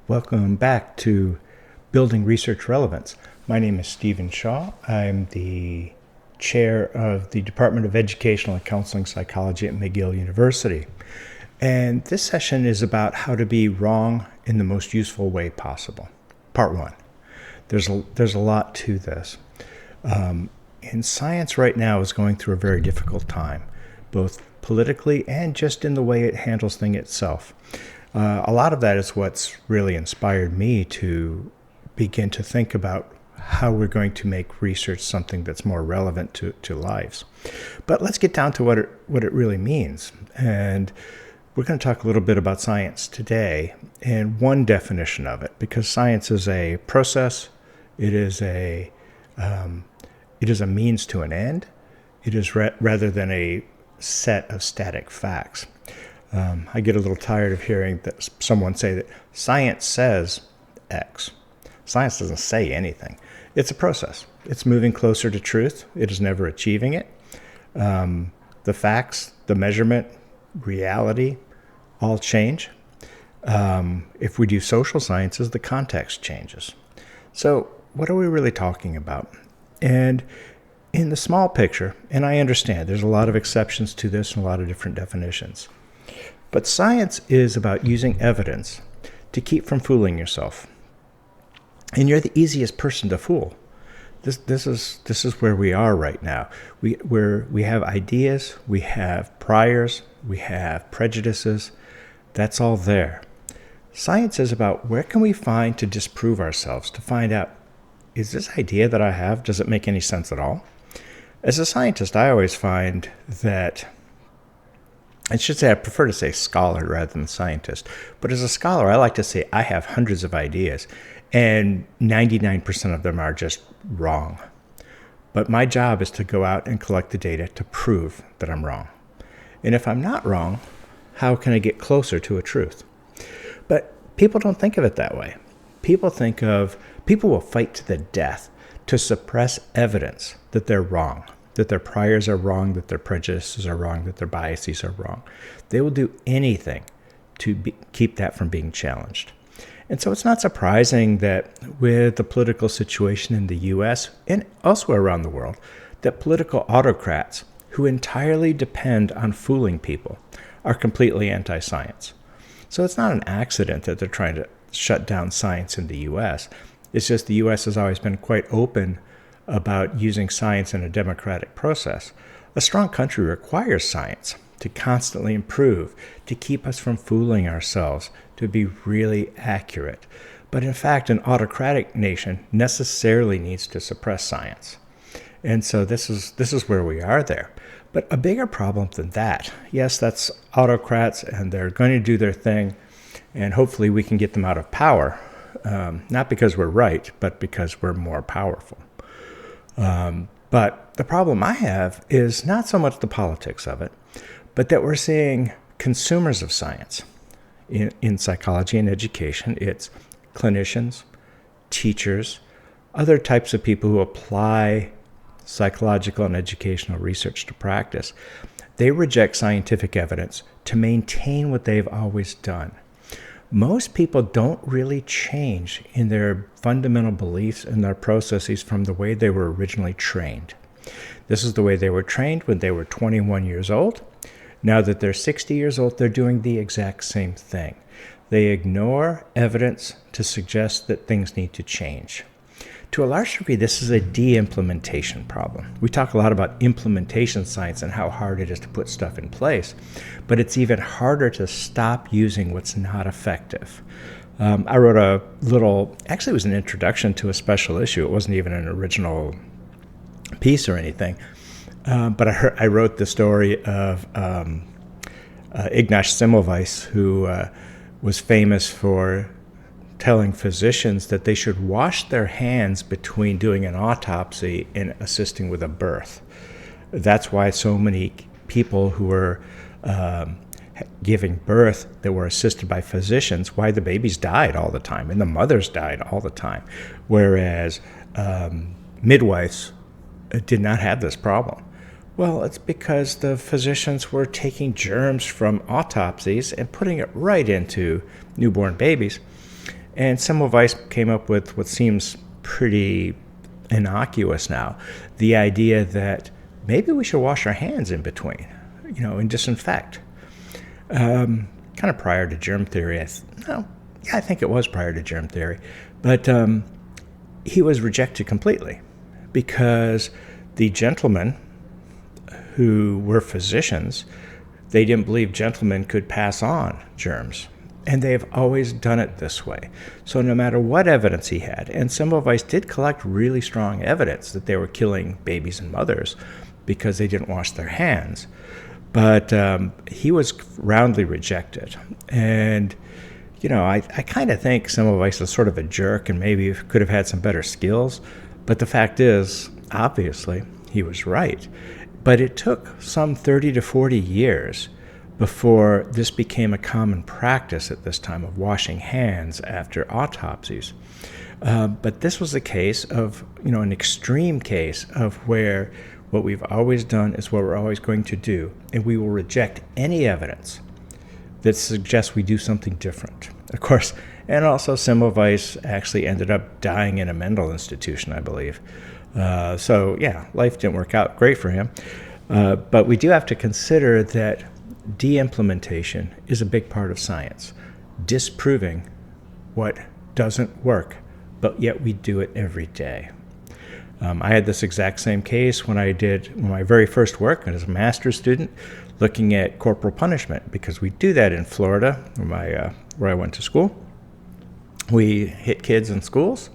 Welcome back to Building Research Relevance. My name is Stephen Shaw. I'm the chair of the Department of Educational and Counseling Psychology at McGill University. And this session is about how to be wrong in the most useful way possible. Part one. There's a lot to this. And science right now is going through a very difficult time, both politically and just in the way it handles things itself. A lot of that is what's really inspired me to begin to think about how we're going to make research something that's more relevant to lives. But let's get down to what it really means. And we're going to talk a little bit about science today and one definition of it, because science is a process. It is a means to an end. It is rather than a set of static facts. I get a little tired of hearing that someone say that science says X. Science doesn't say anything. It's a process. It's moving closer to truth. It is never achieving it. The facts, the measurement, reality, all change. If we do social sciences, the context changes. So what are we really talking about? And in the small picture, and I understand there's a lot of exceptions to this and a lot of different definitions, but science is about using evidence to keep from fooling yourself. And you're the easiest person to fool. This is where we are right now. We have ideas, we have priors, we have prejudices. That's all there. Science is about where can we find to disprove ourselves, to find out, is this idea that I have, does it make any sense at all? As a scientist, I always find that, I prefer to say scholar rather than scientist. But as a scholar, I like to say I have hundreds of ideas, and 99% of them are just wrong. But my job is to go out and collect the data to prove that I'm wrong. And if I'm not wrong, how can I get closer to a truth? But people don't think of it that way. People will fight to the death to suppress evidence that they're wrong, that their priors are wrong, that their prejudices are wrong, that their biases are wrong. They will do anything to keep that from being challenged. And so it's not surprising that with the political situation in the U.S. and elsewhere around the world, that political autocrats who entirely depend on fooling people are completely anti-science. So it's not an accident that they're trying to shut down science in the U.S. It's just the U.S. has always been quite open about using science in a democratic process. A strong country requires science to constantly improve, to keep us from fooling ourselves, to be really accurate. But in fact, an autocratic nation necessarily needs to suppress science. And so this is where we are there. But a bigger problem than that, yes, that's autocrats, and they're going to do their thing, and hopefully we can get them out of power, not because we're right, but because we're more powerful. But the problem I have is not so much the politics of it, but that we're seeing consumers of science in psychology and education. It's clinicians, teachers, other types of people who apply psychological and educational research to practice. They reject scientific evidence to maintain what they've always done. Most people don't really change in their fundamental beliefs and their processes from the way they were originally trained. This is the way they were trained when they were 21 years old. Now that they're 60 years old, they're doing the exact same thing. They ignore evidence to suggest that things need to change. To a large degree, this is a de-implementation problem. We talk a lot about implementation science and how hard it is to put stuff in place, but it's even harder to stop using what's not effective. I wrote it was an introduction to a special issue. It wasn't even an original piece or anything, but I wrote the story of Ignaz Semmelweis, who was famous for telling physicians that they should wash their hands between doing an autopsy and assisting with a birth. That's why so many people who were giving birth that were assisted by physicians, why the babies died all the time and the mothers died all the time, whereas midwives did not have this problem. Well, it's because the physicians were taking germs from autopsies and putting it right into newborn babies. And Semmelweis came up with what seems pretty innocuous now, the idea that maybe we should wash our hands in between, and disinfect. Kind of prior to germ theory. I think it was prior to germ theory. But he was rejected completely because the gentlemen who were physicians, they didn't believe gentlemen could pass on germs. And they've always done it this way. So no matter what evidence he had, and Semmelweis did collect really strong evidence that they were killing babies and mothers because they didn't wash their hands. But he was roundly rejected. And, I kind of think Semmelweis is sort of a jerk and maybe could have had some better skills. But the fact is, obviously, he was right. But it took some 30 to 40 years before this became a common practice at this time of washing hands after autopsies. But this was a case of, an extreme case of where what we've always done is what we're always going to do, and we will reject any evidence that suggests we do something different. Of course, and also Semmelweis actually ended up dying in a mental institution, I believe. So life didn't work out great for him. But we do have to consider that de-implementation is a big part of science, disproving what doesn't work, but yet we do it every day. I had this exact same case when I did my very first work as a master's student, looking at corporal punishment, because we do that in Florida, where I went to school. We hit kids in schools,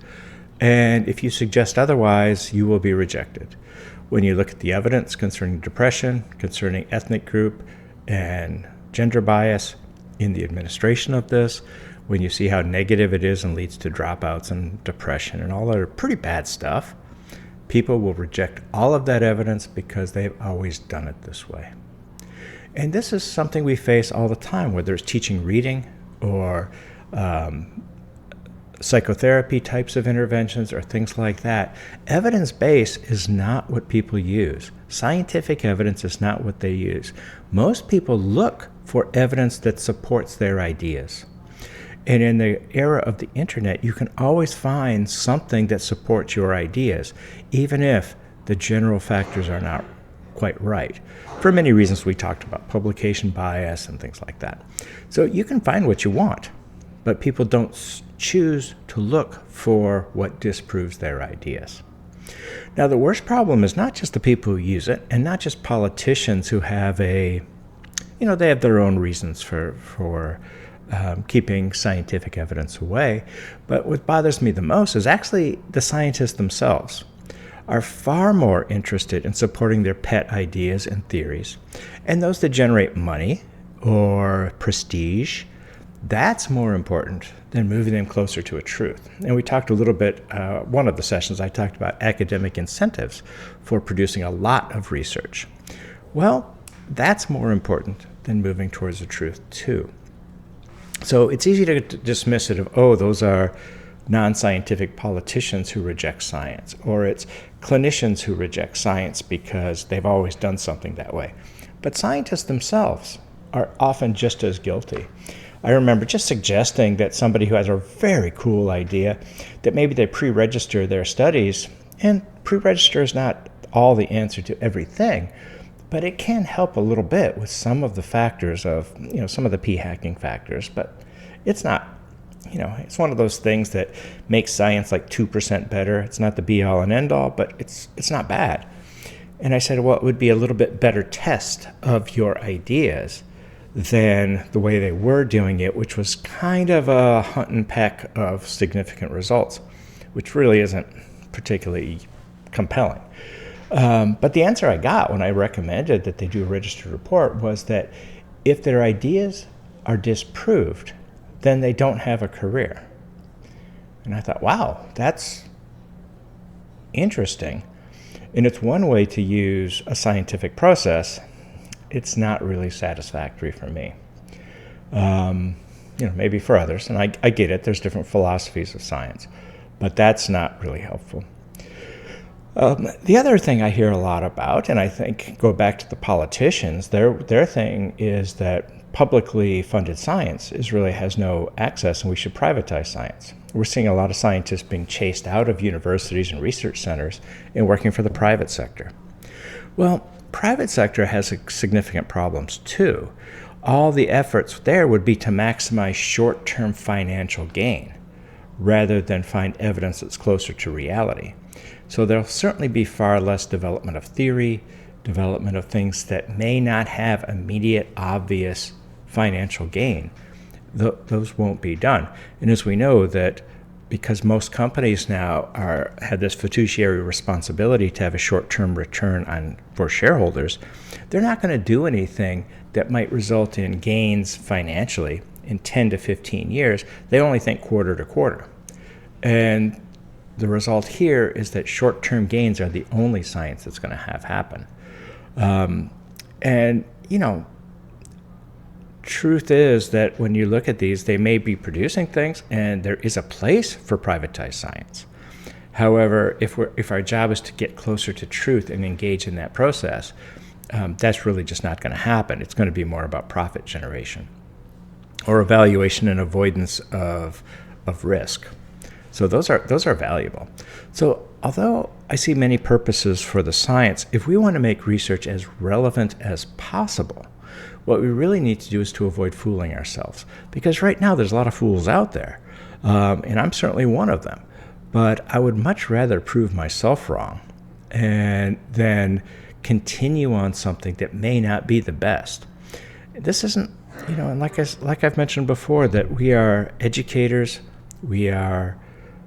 and if you suggest otherwise, you will be rejected. When you look at the evidence concerning depression, concerning ethnic group, and gender bias in the administration of this, when you see how negative it is and leads to dropouts and depression and all that pretty bad stuff, people will reject all of that evidence because they've always done it this way. And this is something we face all the time, whether it's teaching reading or psychotherapy types of interventions or things like that. Evidence-based is not what people use. Scientific evidence is not what they use. Most people look for evidence that supports their ideas. And in the era of the internet, you can always find something that supports your ideas, even if the general factors are not quite right. For many reasons we talked about, publication bias and things like that. So you can find what you want, but people don't choose to look for what disproves their ideas. Now, the worst problem is not just the people who use it, and not just politicians who have they have their own reasons for keeping scientific evidence away. But what bothers me the most is actually the scientists themselves are far more interested in supporting their pet ideas and theories, and those that generate money or prestige. That's more important than moving them closer to a truth. And we talked a little bit, one of the sessions, I talked about academic incentives for producing a lot of research. Well, that's more important than moving towards the truth, too. So it's easy to dismiss it of, those are non-scientific politicians who reject science, or it's clinicians who reject science because they've always done something that way. But scientists themselves are often just as guilty. I remember just suggesting that somebody who has a very cool idea, that maybe they pre-register their studies, and pre-register is not all the answer to everything, but it can help a little bit with some of the factors of, some of the p-hacking factors, but it's not, it's one of those things that makes science like 2% better. It's not the be-all and end-all, but it's not bad. And I said, well, it would be a little bit better test of your ideas than the way they were doing it, which was kind of a hunt and peck of significant results, which really isn't particularly compelling. But the answer I got when I recommended that they do a registered report was that if their ideas are disproved, then they don't have a career. And I thought, wow, that's interesting. And it's one way to use a scientific process. It's not really satisfactory for me. Maybe for others, and I get it, there's different philosophies of science, but that's not really helpful. The other thing I hear a lot about, and I think go back to the politicians, their thing is that publicly funded science really has no access, and we should privatize science. We're seeing a lot of scientists being chased out of universities and research centers and working for the private sector. Well, private sector has significant problems too. All the efforts there would be to maximize short-term financial gain rather than find evidence that's closer to reality. So there'll certainly be far less development of theory, development of things that may not have immediate, obvious financial gain. Those won't be done. And as we know that because most companies now have this fiduciary responsibility to have a short-term return for shareholders, they're not going to do anything that might result in gains financially in 10 to 15 years. They only think quarter to quarter. And the result here is that short-term gains are the only science that's going to have happen. And, truth is that when you look at these, they may be producing things, and there is a place for privatized science. However, if our job is to get closer to truth and engage in that process, that's really just not going to happen. It's going to be more about profit generation or evaluation and avoidance of risk. So those are valuable. So although I see many purposes for the science, if we want to make research as relevant as possible, what we really need to do is to avoid fooling ourselves. Because right now there's a lot of fools out there, and I'm certainly one of them. But I would much rather prove myself wrong and then continue on something that may not be the best. This isn't, and like I've mentioned before, that we are educators, we are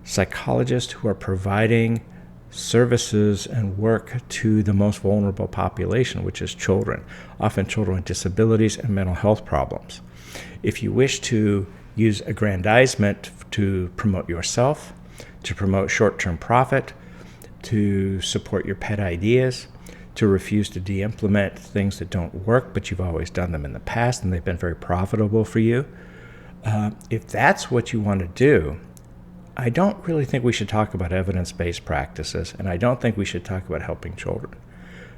psychologists who are providing services and work to the most vulnerable population, which is children, often children with disabilities and mental health problems. If you wish to use aggrandizement to promote yourself, to promote short-term profit, to support your pet ideas, to refuse to de-implement things that don't work, but you've always done them in the past and they've been very profitable for you, if that's what you want to do, I don't really think we should talk about evidence-based practices, and I don't think we should talk about helping children.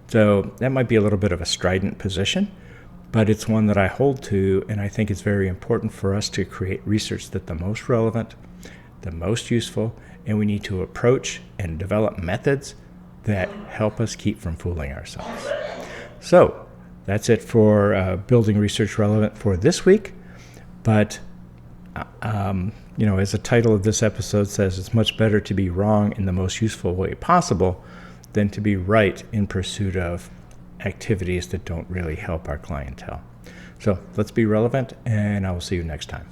So that might be a little bit of a strident position, but it's one that I hold to, and I think it's very important for us to create research that's the most relevant, the most useful, and we need to approach and develop methods that help us keep from fooling ourselves. So that's it for building research relevant for this week, but as the title of this episode says, it's much better to be wrong in the most useful way possible than to be right in pursuit of activities that don't really help our clientele. So let's be relevant, and I will see you next time.